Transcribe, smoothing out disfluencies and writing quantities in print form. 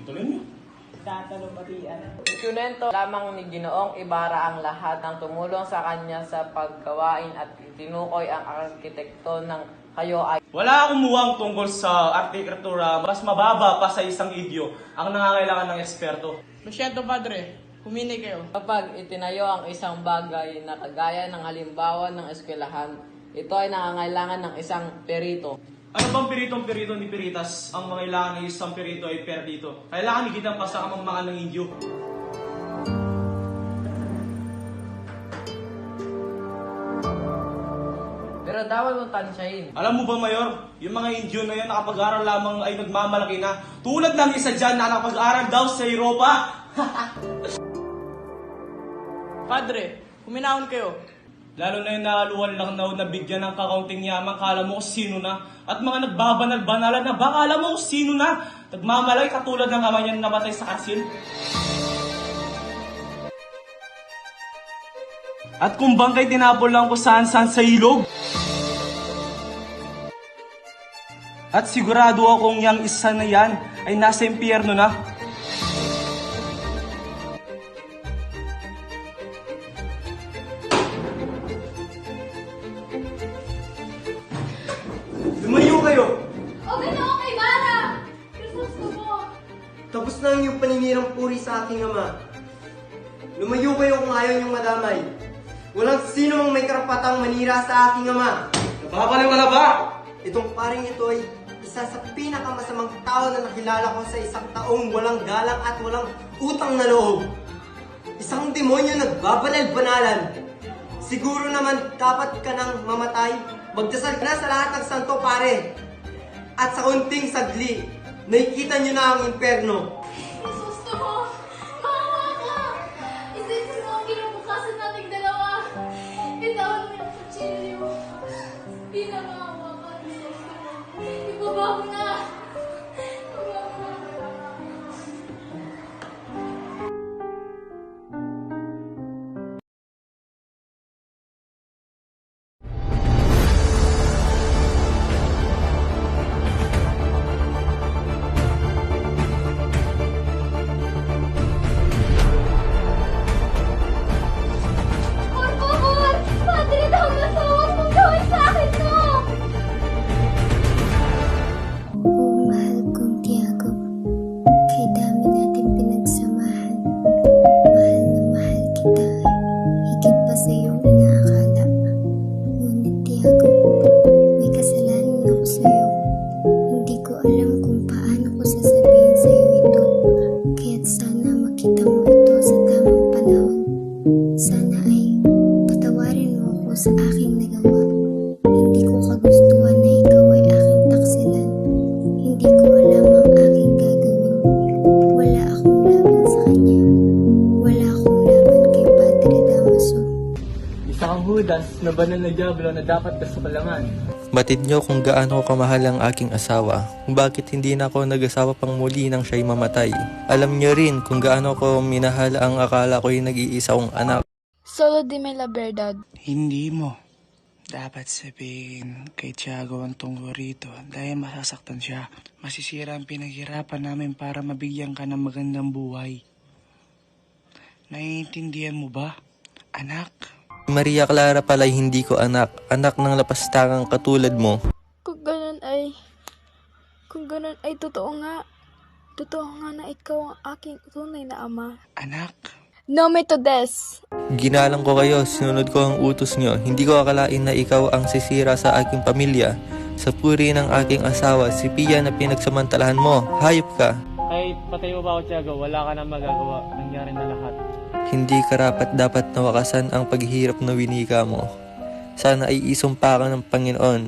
Ituloy niyo. Tatalupatian. Ikunento lamang ni Ginoong Ibarra ang lahat ng tumulong sa kanya sa paggawain at itinukoy ang arkitekto ng kayo ay Wala akong muwang tungkol sa arkitektura, mas mababa pa sa isang idyo ang nangangailangan ng eksperto. Masyado, Padre. Humini kayo. kapag itinayo ang isang bagay na kagaya ng halimbawa ng eskwelahan, ito ay nangangailangan ng isang perito. Ano bang perito ni Peritas? Ang kailangan ng isang perito ay perito. Kailangan higitang pa sa kamangmangan ng idyo. Pero dapat mong tansyahin. Alam mo ba, Mayor, yung mga Indio na yan nakapag-aral lamang ay nagmamalaki na. Tulad ng isa dyan na nakapag-aral daw sa Europa. Padre, huminahon kayo. Lalo na yung nakaluan lang na bigyan ng kakaunting yaman, kala mo kung sino na. At mga nagbabanal-banalan na, baka alam mo kung sino na. Nagmamalay katulad ng ama niya na namatay sa kasil. At kung bangkay tinapol lang ko saan-saan sa ilog. At sigurado akong yang isa na yan ay nasa impyerno na. Lumayo kayo! Okay na okay, Bara! Gusto mo. Tapos na ang iyong paninirang puri sa aking ama. Lumayo kayo kung ayaw niyong madamay. Walang sino mang may karapatang manira sa aking ama. Napapaliw ka na ba? Itong paring ito ay isa sa pinakamasamang tao na nakilala ko sa isang taong walang galang at walang utang na loob. Isang demonyo nagbabanal-banalan. Siguro naman dapat ka nang mamatay. Magdasal ka na sa lahat ng santo, pare. At sa unting sagli, nakikita niyo na ang impyerno. Gusto mo. Maawa ka. Isipin mo ang kinabukasan nating dalawa. Bitawan mo yung kutsilyo. Di na maawa ka. Gusto mo. Ibaba mo na. Ibaba mo na. Por favor! Padre Thomas, huwag mong gawin sa akin to! Mahal kong Tiago, kay dami natin pinagsamahan. Mahal na mahal kita, higit pa sa iyong inaakala. Ngunit Tiago, may kasalanan ako sa'yo. Hindi ko alam kung paano ko sasabihin sa'yo ito. Kaya't sana makita mo ito sa tamang panahon. Sana ay patawarin mo ako sa aking nagawa. Hindi ko kagustuhan na ikaw ay aking taksilan. Hindi ko alam ang aking gagawin. Wala akong laban sa kanya. Wala akong laban kay Padre Damaso. Isa kang Judas na banal na diablo na dapat kasapalangan. Batid niyo kung gaano ko kamahal ang aking asawa, kung bakit hindi na ako nag-asawa pang muli nang siya'y mamatay. Alam niyo rin kung gaano ko minahal ang akala ko'y nag-iisa kong anak. Solo di may la verdad. Hindi mo dapat sabihin kay Tiago ang tungkol rito dahil masasaktan siya. Masisira ang pinaghirapan namin para mabigyan ka ng magandang buhay. Naiintindihan mo ba, anak? Maria Clara pala'y hindi ko anak, anak ng lapastakang katulad mo. Kung ganun ay totoo nga. Totoo nga na ikaw ang aking tunay na ama. Anak? No me to des. Ginalang ko kayo, sinunod ko ang utos niyo. Hindi ko akalain na ikaw ang sisira sa aking pamilya. Sa puri ng aking asawa, si Pia na pinagsamantalahan mo. Hayop ka. Kahit patay mo pa ako, Tiago, wala ka nang magagawa. Nangyari na lahat. Hindi karapat dapat nawakasan ang paghihirap na winika mo. Sana ay isumpa ka ng Panginoon.